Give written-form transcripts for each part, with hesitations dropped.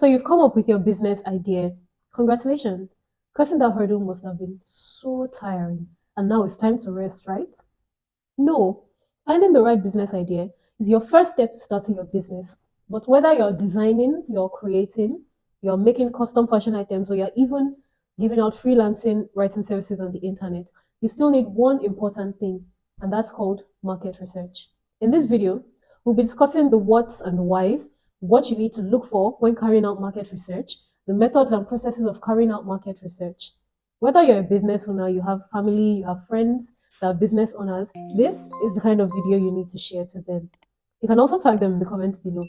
So you've come up with your business idea. Congratulations. Crossing that hurdle must have been so tiring. And now it's time to rest, right? No. Finding the right business idea is your first step to starting your business. But whether you're designing, you're creating, you're making custom fashion items, or you're even giving out freelancing writing services on the internet, you still need one important thing, and that's called market research. In this video, we'll be discussing the whats and the whys, what you need to look for when carrying out market research, the methods and processes of carrying out market research. Whether you're a business owner, you have family, you have friends that are business owners, this is the kind of video you need to share to them. You can also tag them in the comments below.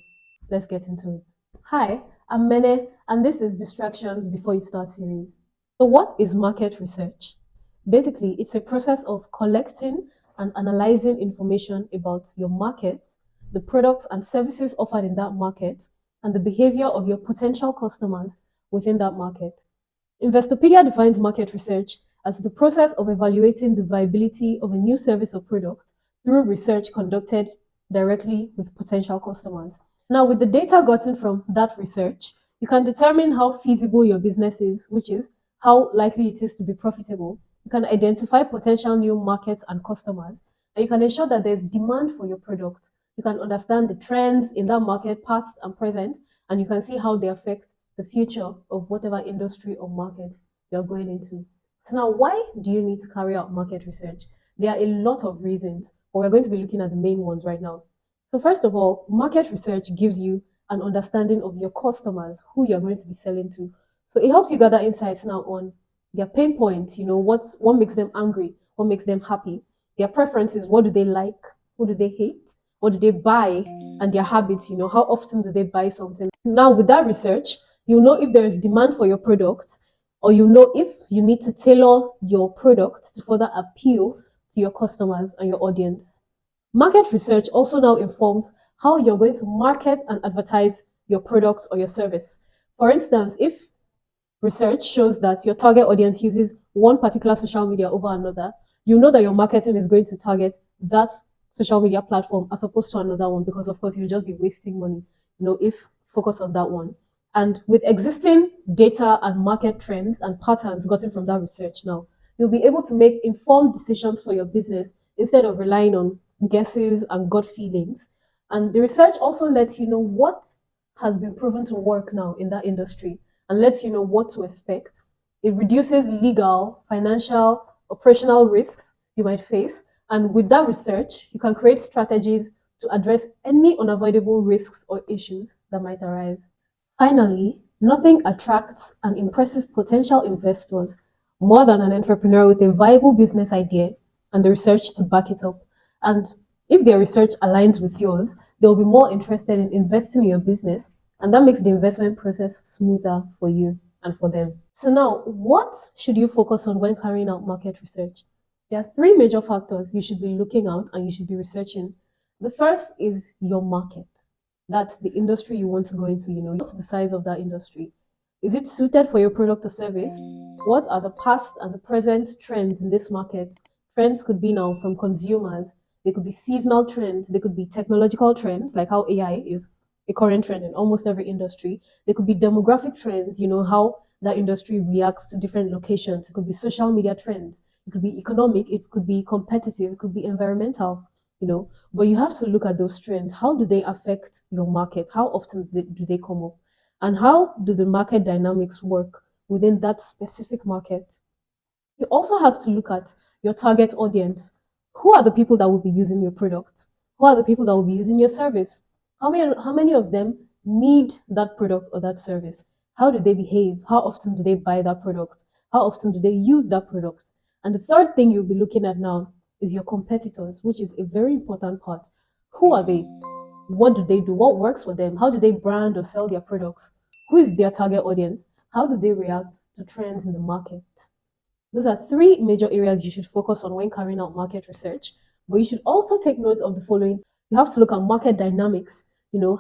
Let's get into it. Hi, I'm Mene, and this is Biztractions Before You Start series. So, what is market research? Basically, it's a process of collecting and analyzing information about your market, the products and services offered in that market, and the behavior of your potential customers within that market. Investopedia defines market research as the process of evaluating the viability of a new service or product through research conducted directly with potential customers. Now, with the data gotten from that research, you can determine how feasible your business is, which is how likely it is to be profitable. You can identify potential new markets and customers, and you can ensure that there's demand for your product. You can understand the trends in that market, past and present, and you can see how they affect the future of whatever industry or market you're going into. So now, why do you need to carry out market research? There are a lot of reasons, but we're going to be looking at the main ones right now. So first of all, market research gives you an understanding of your customers, who you're going to be selling to. So it helps you gather insights now on their pain points, what makes them angry, what makes them happy, their preferences, what do they like, what do they hate, what do they buy, and their habits, how often do they buy something. Now with that research, you know if there is demand for your product, or you know if you need to tailor your product to further appeal to your customers and your audience. Market research also now informs how you're going to market and advertise your product or your service. For instance, if research shows that your target audience uses one particular social media over another, you know that your marketing is going to target that social media platform as opposed to another one, because of course you'll just be wasting money, if focus on that one. And with existing data and market trends and patterns gotten from that research now, you'll be able to make informed decisions for your business instead of relying on guesses and gut feelings. And the research also lets you know what has been proven to work now in that industry and lets you know what to expect. It reduces legal, financial, operational risks you might face. And with that research, you can create strategies to address any unavoidable risks or issues that might arise. Finally, nothing attracts and impresses potential investors more than an entrepreneur with a viable business idea and the research to back it up. And if their research aligns with yours, they'll be more interested in investing in your business, and that makes the investment process smoother for you and for them. So now, what should you focus on when carrying out market research? There are three major factors you should be looking out and you should be researching. The first is your market. That's the industry you want to go into, what's the size of that industry? Is it suited for your product or service? What are the past and the present trends in this market? Trends could be now from consumers, they could be seasonal trends, they could be technological trends, like how AI is a current trend in almost every industry. They could be demographic trends, how that industry reacts to different locations. It could be social media trends, it could be economic, it could be competitive, it could be environmental, but you have to look at those trends. How do they affect your market? How often do they come up? And how do the market dynamics work within that specific market? You also have to look at your target audience. Who are the people that will be using your product? Who are the people that will be using your service? How many of them need that product or that service? How do they behave? How often do they buy that product? How often do they use that product? And the third thing you'll be looking at now is your competitors, which is a very important part. Who are they? What do they do? What works for them? How do they brand or sell their products? Who is their target audience? How do they react to trends in the market? Those are three major areas you should focus on when carrying out market research. But you should also take note of the following. You have to look at market dynamics.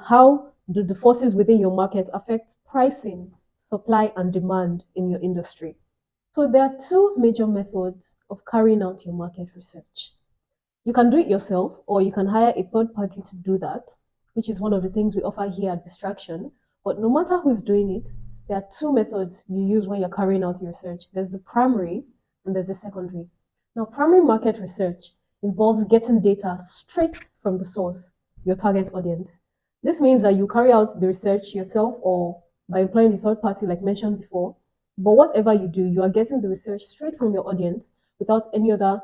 How do the forces within your market affect pricing, supply, and demand in your industry? So there are two major methods of carrying out your market research. You can do it yourself, or you can hire a third party to do that, which is one of the things we offer here at Biztraction. But no matter who is doing it, there are two methods you use when you're carrying out your research. There's the primary and there's the secondary. Now, primary market research involves getting data straight from the source, your target audience. This means that you carry out the research yourself or by employing a third party, like mentioned before. But whatever you do, you are getting the research straight from your audience without any other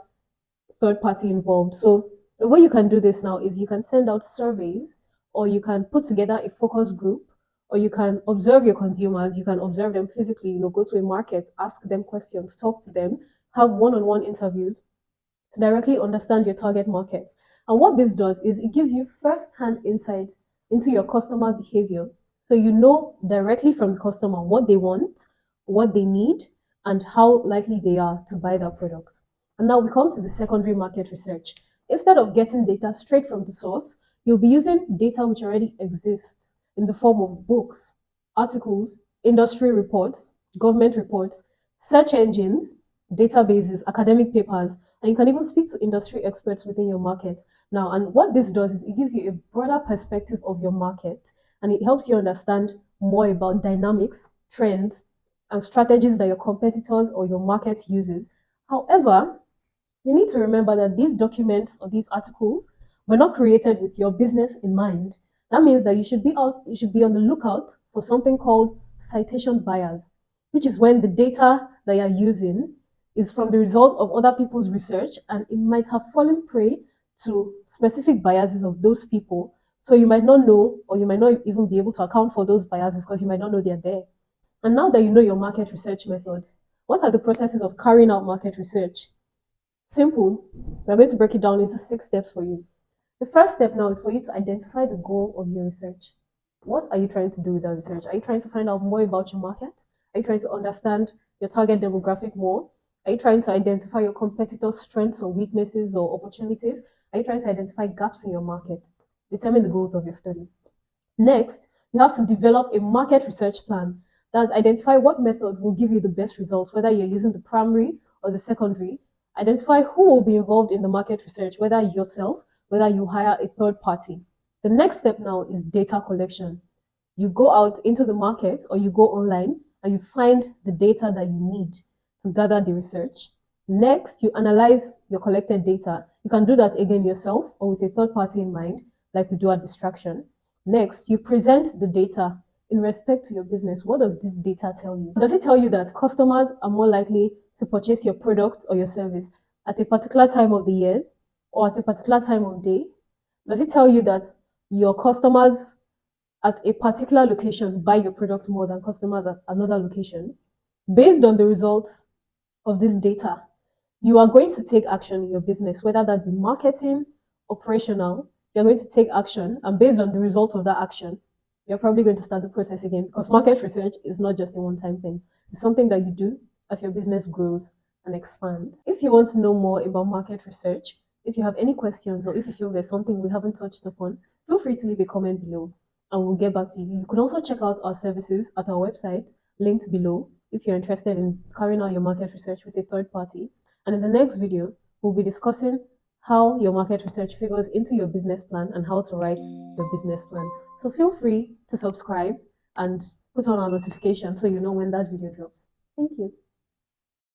third party involved. So the way you can do this now is you can send out surveys, or you can put together a focus group, or you can observe your consumers. You can observe them physically, go to a market, ask them questions, talk to them, have one-on-one interviews to directly understand your target market. And what this does is it gives you first-hand insights into your customer behavior. So you know directly from the customer what they want, what they need, and how likely they are to buy that product. And now we come to the secondary market research. Instead of getting data straight from the source, you'll be using data which already exists in the form of books, articles, industry reports, government reports, search engines, databases, academic papers, and you can even speak to industry experts within your market. Now, and what this does is it gives you a broader perspective of your market, and it helps you understand more about dynamics, trends, and strategies that your competitors or your market uses. However, you need to remember that these documents or these articles were not created with your business in mind. That means that you should be on the lookout for something called citation bias, which is when the data that you're using is from the result of other people's research and it might have fallen prey to specific biases of those people. So you might not know, or you might not even be able to account for those biases because you might not know they're there. And now that you know your market research methods, what are the processes of carrying out market research? Simple. We're going to break it down into 6 steps for you. The first step now is for you to identify the goal of your research. What are you trying to do with that research? Are you trying to find out more about your market? Are you trying to understand your target demographic more? Are you trying to identify your competitors' strengths or weaknesses or opportunities? Are you trying to identify gaps in your market? Determine the goals of your study. Next, you have to develop a market research plan. That's identify what method will give you the best results, whether you're using the primary or the secondary. Identify who will be involved in the market research, whether yourself, whether you hire a third party. The next step now is data collection. You go out into the market or you go online and you find the data that you need to gather the research. Next, you analyze your collected data. You can do that again yourself or with a third party in mind, like we do at Biztraction. Next, you present the data in respect to your business. What does this data tell you? Does it tell you that customers are more likely to purchase your product or your service at a particular time of the year or at a particular time of day? Does it tell you that your customers at a particular location buy your product more than customers at another location? Based on the results of this data, you are going to take action in your business, whether that be marketing, operational. You're going to take action, and based on the results of that action, you're probably going to start the process again because market research is not just a one-time thing. It's something that you do as your business grows and expands. If you want to know more about market research, if you have any questions or if you feel there's something we haven't touched upon, feel free to leave a comment below and we'll get back to you. You can also check out our services at our website, linked below, if you're interested in carrying out your market research with a third party. And in the next video, we'll be discussing how your market research figures into your business plan and how to write your business plan. So feel free to subscribe and put on our notification so you know when that video drops. Thank you.